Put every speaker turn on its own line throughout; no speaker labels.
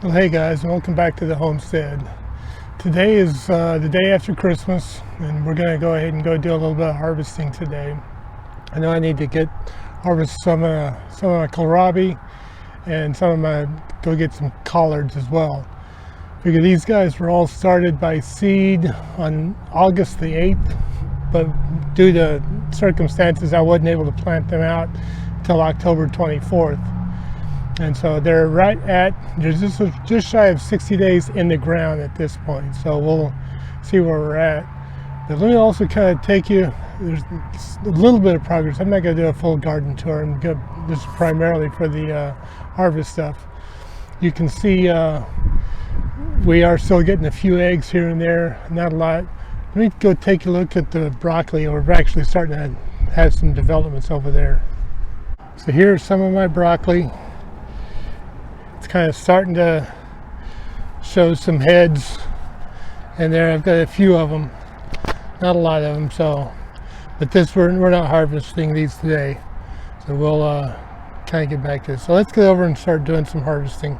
Well, hey guys, and welcome back to the homestead. Today is the day after Christmas, and we're going to go ahead and go do a little bit of harvesting today. I know I need to harvest some of my kohlrabi and go get some collards as well. Because these guys were all started by seed on August the 8th, but due to circumstances, I wasn't able to plant them out until October 24th. And so they're just shy of 60 days in the ground at this point. So we'll see where we're at. But let me also kind of take you, there's a little bit of progress. I'm not going to do a full garden tour. This is primarily for the harvest stuff. You can see we are still getting a few eggs here and there, not a lot. Let me go take a look at the broccoli. We're actually starting to have some developments over there. So here's some of my broccoli. It's kind of starting to show some heads, and there I've got a few of them, not a lot of them. But we're not harvesting these today, so we'll kind of get back to this. So let's get over and start doing some harvesting.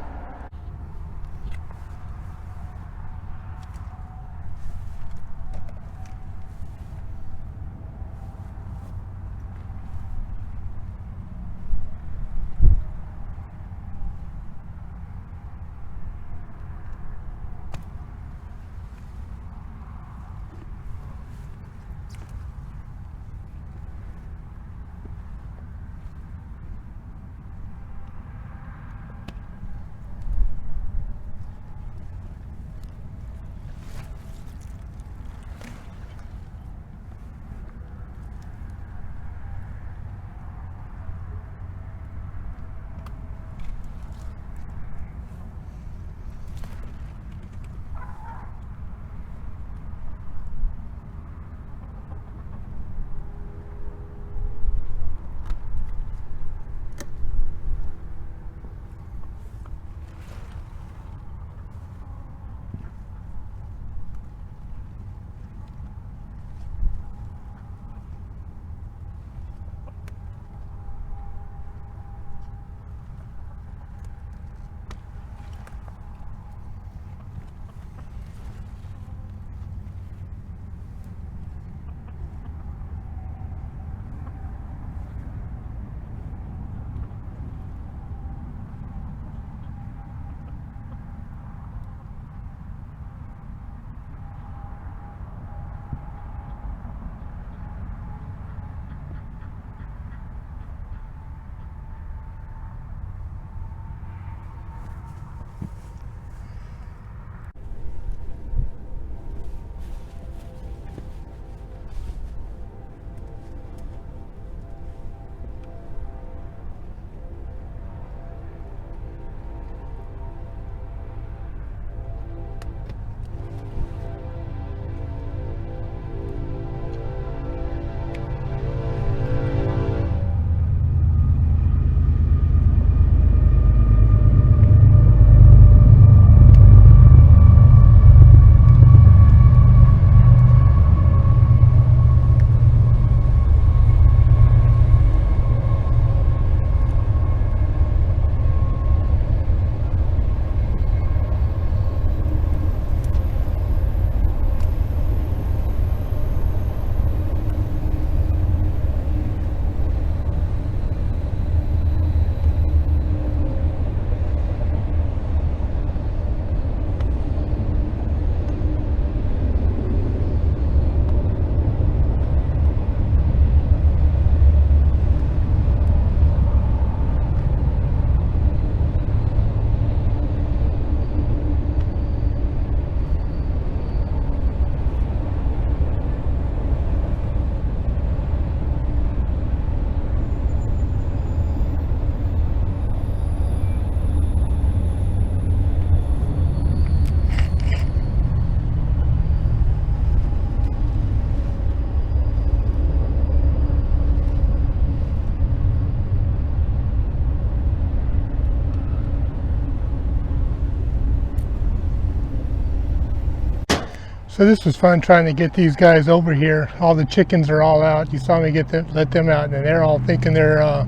So this was fun trying to get these guys over here. All the chickens are all out. You saw me let them out, and they're all thinking they're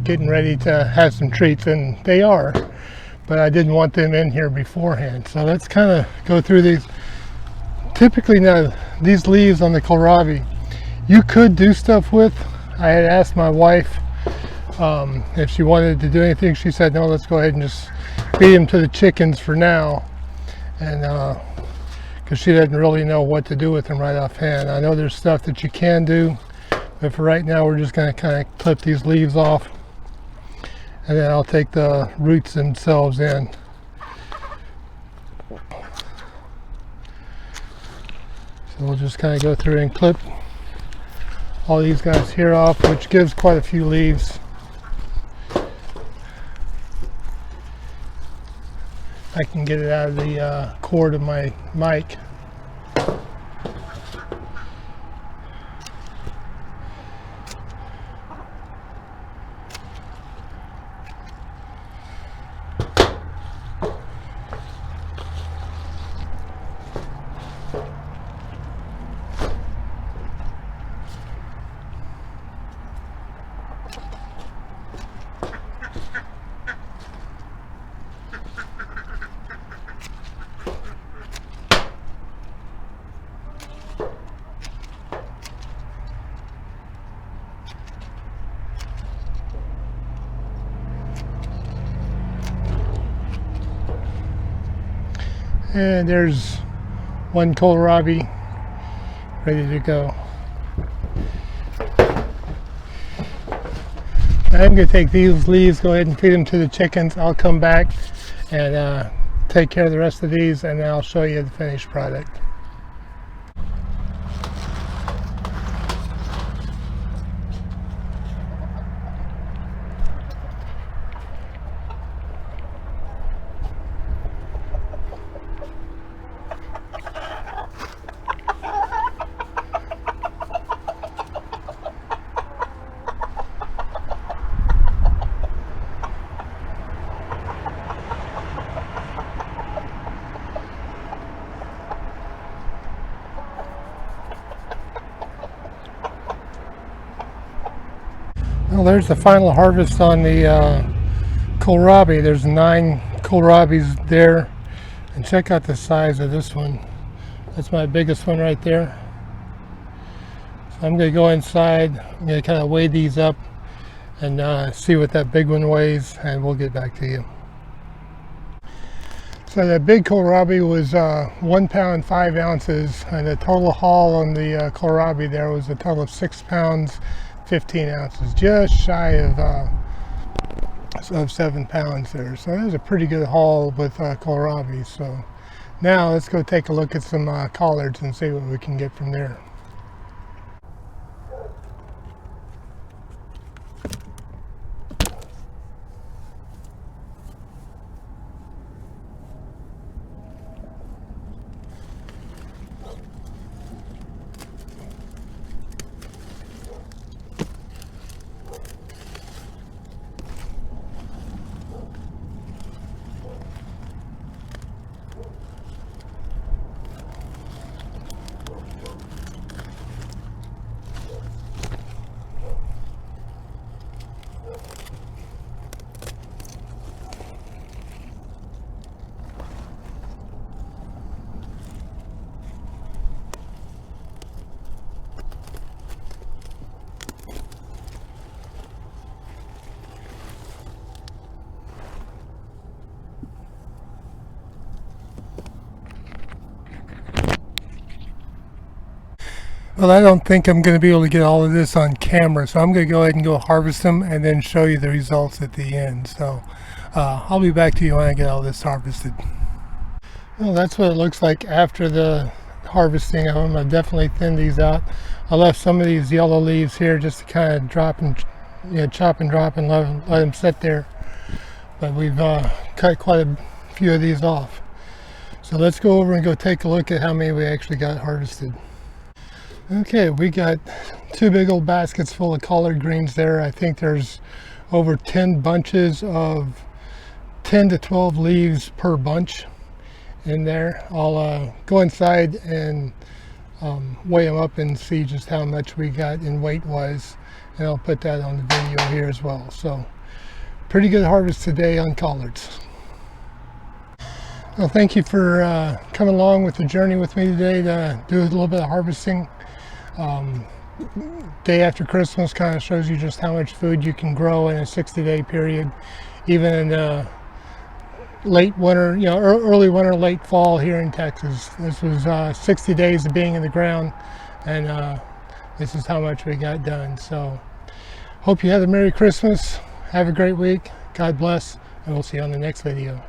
getting ready to have some treats, and they are. but I didn't want them in here beforehand. So let's kind of go through these. Typically now, these leaves on the kohlrabi, you could do stuff with. I had asked my wife if she wanted to do anything. She said, no, let's go ahead and just feed them to the chickens for now. And because she doesn't really know what to do with them right offhand. I know there's stuff that you can do, but for right now, we're just going to kind of clip these leaves off. And then I'll take the roots themselves in. So we'll just kind of go through and clip all these guys here off, which gives quite a few leaves. I can get it out of the cord of my mic. And there's one kohlrabi ready to go. I'm going to take these leaves, go ahead and feed them to the chickens. I'll come back and take care of the rest of these, and then I'll show you the finished product. Well, there's the final harvest on the kohlrabi. There's 9 kohlrabis there, and check out the size of this one. That's my biggest one right there. So I'm going to go inside. I'm going to kind of weigh these up and see what that big one weighs, and we'll get back to you. So that big kohlrabi was 1 pound 5 ounces, and the total haul on the kohlrabi there was a total of 6 pounds 15 ounces, just shy of 7 pounds there. So that was a pretty good haul with kohlrabi. So now let's go take a look at some collards and see what we can get from there. Well, I don't think I'm going to be able to get all of this on camera, so I'm going to go ahead and go harvest them and then show you the results at the end. So I'll be back to you when I get all this harvested. Well, that's what it looks like after the harvesting of them. I definitely thinned these out. I left some of these yellow leaves here just to kind of drop and chop and drop and let them sit there. But we've cut quite a few of these off. So let's go over and go take a look at how many we actually got harvested. Okay, we got 2 big old baskets full of collard greens there. I think there's over 10 bunches of 10 to 12 leaves per bunch in there. I'll go inside and weigh them up and see just how much we got in weight wise, and I'll put that on the video here as well. So pretty good harvest today on collards. Well, thank you for coming along with the journey with me today to do a little bit of harvesting. Day after Christmas kind of shows you just how much food you can grow in a 60-day period, even in late winter, early winter, late fall here in Texas. This was 60 days of being in the ground, and this is how much we got done. So hope you have a Merry Christmas. Have a great week. God bless, and we'll see you on the next video.